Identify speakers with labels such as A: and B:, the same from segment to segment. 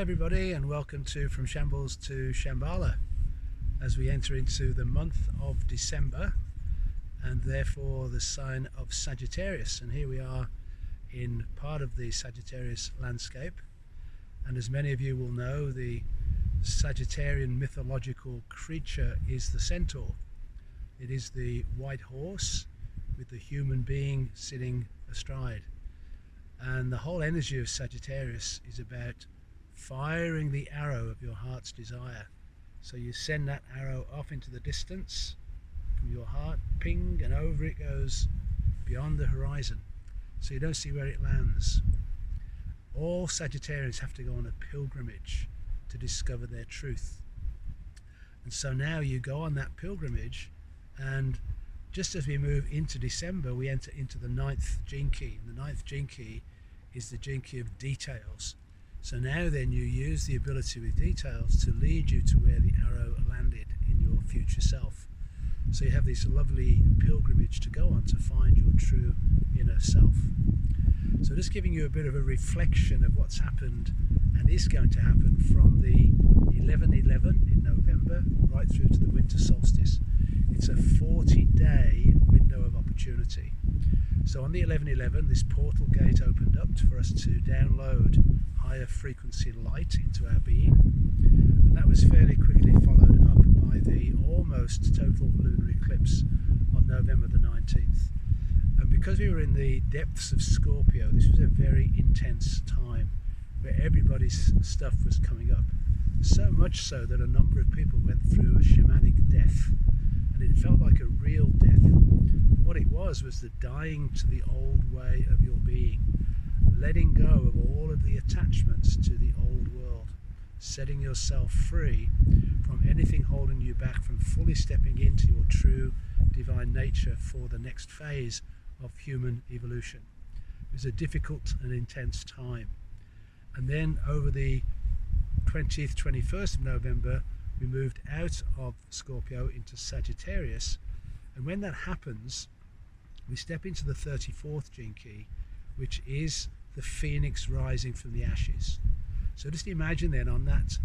A: Everybody, and welcome to From Shambles to Shambhala as we enter into the month of December and therefore the sign of Sagittarius. And here we are in part of the Sagittarius landscape, and as many of you will know, the Sagittarian mythological creature is the centaur. It is the white horse with the human being sitting astride, and the whole energy of Sagittarius is about firing the arrow of your heart's desire. So you send that arrow off into the distance from your heart, ping, and over it goes beyond the horizon, so you don't see where it lands. All Sagittarians have to go on a pilgrimage to discover their truth. And so now you go on that pilgrimage, and just as we move into December, we enter into the ninth gene key. And the ninth gene key is the gene key of details. So now then you use the ability with details to lead you to where the arrow landed in your future self. So you have this lovely pilgrimage to go on to find your true inner self. So just giving you a bit of a reflection of what's happened and is going to happen from the 11/11 in November right through to the winter solstice. It's a 40-day window of opportunity. So on the 11/11, this portal gate opened up for us to download higher frequency light into our being, and that was fairly quickly followed up by the almost total lunar eclipse on November the 19th. And because we were in the depths of Scorpio, this was a very intense time where everybody's stuff was coming up. So much so that a number of people went through a shamanic death, and it felt like a real death. What it was the dying to the old way of your being, letting go of all of the attachments to the old world, setting yourself free from anything holding you back from fully stepping into your true divine nature for the next phase of human evolution. It was a difficult and intense time. And then over the 20th, 21st of November, we moved out of Scorpio into Sagittarius. And when that happens, we step into the 34th gene key, which is the phoenix rising from the ashes. So just imagine then on that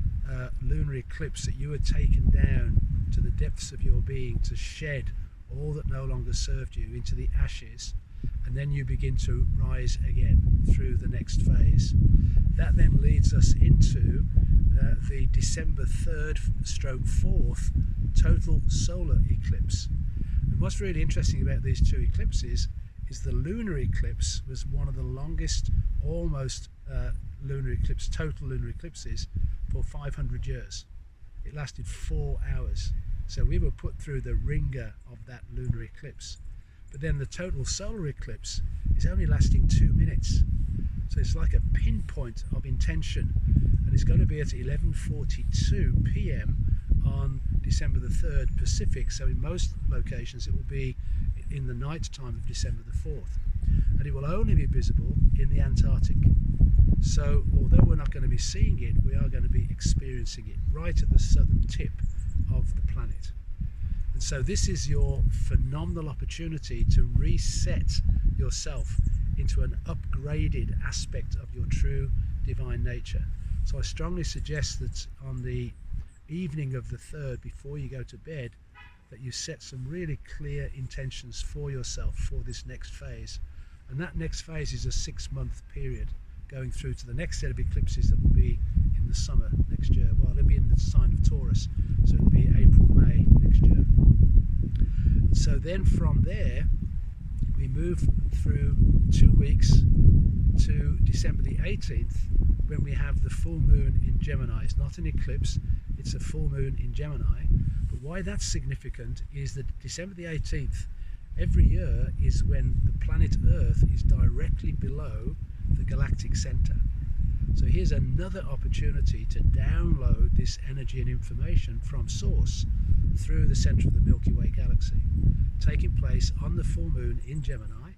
A: lunar eclipse that you were taken down to the depths of your being to shed all that no longer served you into the ashes, and then you begin to rise again through the next phase. That then leads us into the December 3rd stroke 4th total solar eclipse. And what's really interesting about these two eclipses is the lunar eclipse was one of the longest almost total lunar eclipses for 500 years. It lasted 4 hours. So we were put through the ringer of that lunar eclipse. But then the total solar eclipse is only lasting 2 minutes. So it's like a pinpoint of intention, and it's going to be at 11:42 p.m. on December the 3rd Pacific. So in most locations it will be in the night time of December the 4th, and it will only be visible in the Antarctic. So although we're not going to be seeing it, we are going to be experiencing it right at the southern tip of the planet. And so this is your phenomenal opportunity to reset yourself into an upgraded aspect of your true divine nature. So I strongly suggest that on the evening of the 3rd, before you go to bed, that you set some really clear intentions for yourself for this next phase. And that next phase is a 6-month period going through to the next set of eclipses that will be in the summer next year. Well, they'll be in the sign of Taurus, so it'll be April, May next year. So then from there we move through 2 weeks to December the 18th, when we have the full moon in Gemini. It's not an eclipse, it's a full moon in Gemini. But why that's significant is that December the 18th every year is when the planet Earth is directly below the galactic center. So here's another opportunity to download this energy and information from source through the center of the Milky Way galaxy, taking place on the full moon in Gemini.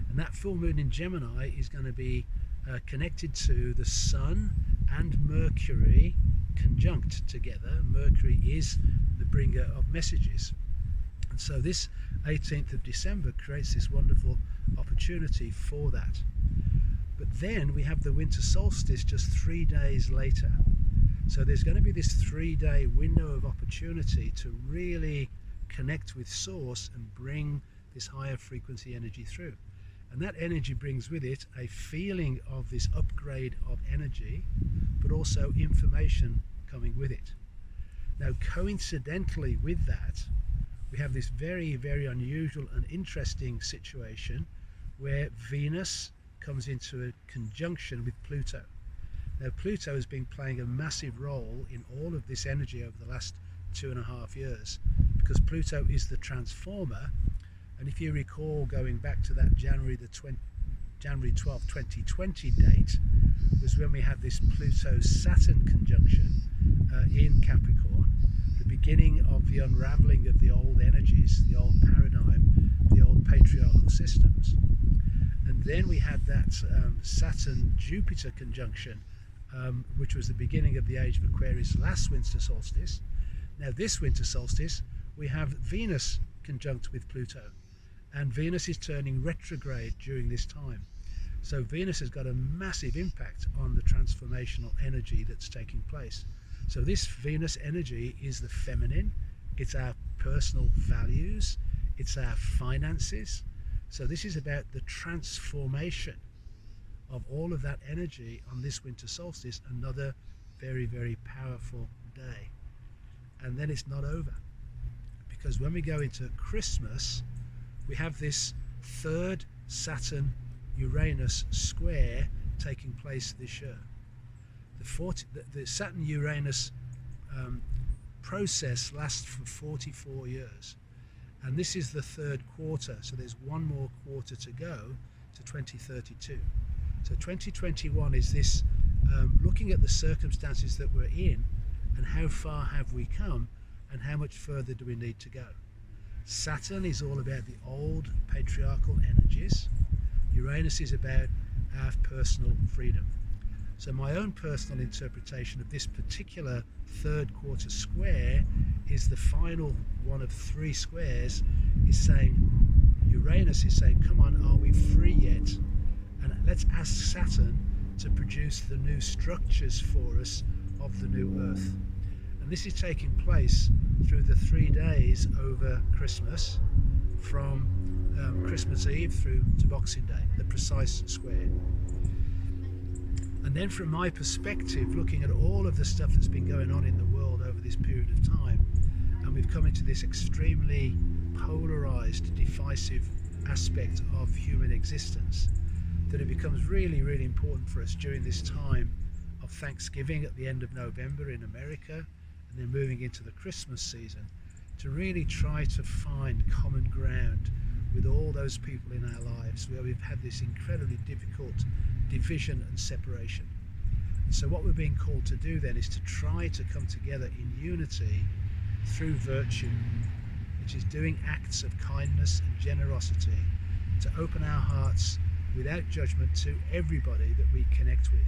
A: And that full moon in Gemini is going to be connected to the Sun and Mercury conjunct together. Mercury is the bringer of messages. And so this 18th of December creates this wonderful opportunity for that. But then we have the winter solstice just 3 days later. So there's going to be this 3-day window of opportunity to really connect with source and bring this higher frequency energy through. And that energy brings with it a feeling of this upgrade of energy, but also information coming with it. Now, coincidentally with that, we have this very, very unusual and interesting situation where Venus comes into a conjunction with Pluto. Now, Pluto has been playing a massive role in all of this energy over the last 2.5 years, because Pluto is the transformer. And if you recall, going back to that January 12, 2020 date, was when we had this Pluto-Saturn conjunction in Capricorn, the beginning of the unraveling of the old energies, the old paradigm, the old patriarchal systems. And then we had that Saturn-Jupiter conjunction, which was the beginning of the age of Aquarius last winter solstice. Now this winter solstice, we have Venus conjunct with Pluto. And Venus is turning retrograde during this time. So Venus has got a massive impact on the transformational energy that's taking place. So this Venus energy is the feminine, it's our personal values, it's our finances. So this is about the transformation of all of that energy on this winter solstice, another very, very powerful day. And then it's not over, because when we go into Christmas, we have this third Saturn-Uranus square taking place this year. The Saturn-Uranus process lasts for 44 years. And this is the third quarter, so there's one more quarter to go to 2032. So 2021 is this looking at the circumstances that we're in and how far have we come and how much further do we need to go. Saturn is all about the old patriarchal energies. Uranus is about our personal freedom. So my own personal interpretation of this particular third quarter square is the final one of 3 squares is saying, Uranus is saying, come on, are we free yet? And let's ask Saturn to produce the new structures for us of the new Earth. And this is taking place through the 3 days over Christmas, from Christmas Eve through to Boxing Day, the precise square. And then from my perspective, looking at all of the stuff that's been going on in the world over this period of time, and we've come into this extremely polarized, divisive aspect of human existence, that it becomes really, really important for us during this time of Thanksgiving at the end of November in America, and then moving into the Christmas season, to really try to find common ground with all those people in our lives where we've had this incredibly difficult division and separation. And so what we're being called to do then is to try to come together in unity through virtue, which is doing acts of kindness and generosity to open our hearts without judgment to everybody that we connect with.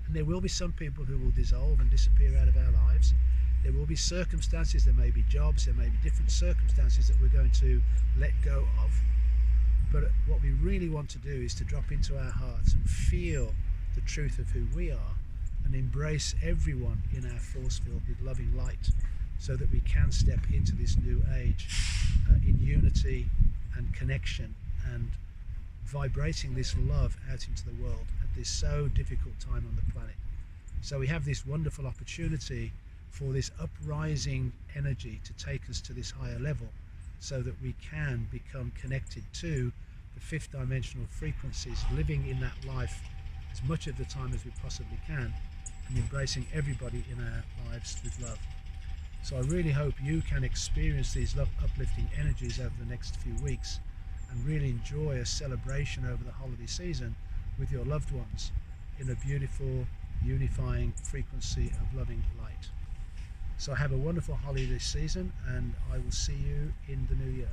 A: And there will be some people who will dissolve and disappear out of our lives. There will be circumstances, there may be jobs, there may be different circumstances that we're going to let go of. But what we really want to do is to drop into our hearts and feel the truth of who we are and embrace everyone in our force field with loving light, so that we can step into this new age in unity and connection and vibrating this love out into the world at this so difficult time on the planet. So we have this wonderful opportunity for this uprising energy to take us to this higher level, so that we can become connected to the 5th dimensional frequencies, living in that life as much of the time as we possibly can, and embracing everybody in our lives with love. So I really hope you can experience these uplifting energies over the next few weeks and really enjoy a celebration over the holiday season with your loved ones in a beautiful, unifying frequency of loving light. So have a wonderful holiday season, and I will see you in the new year.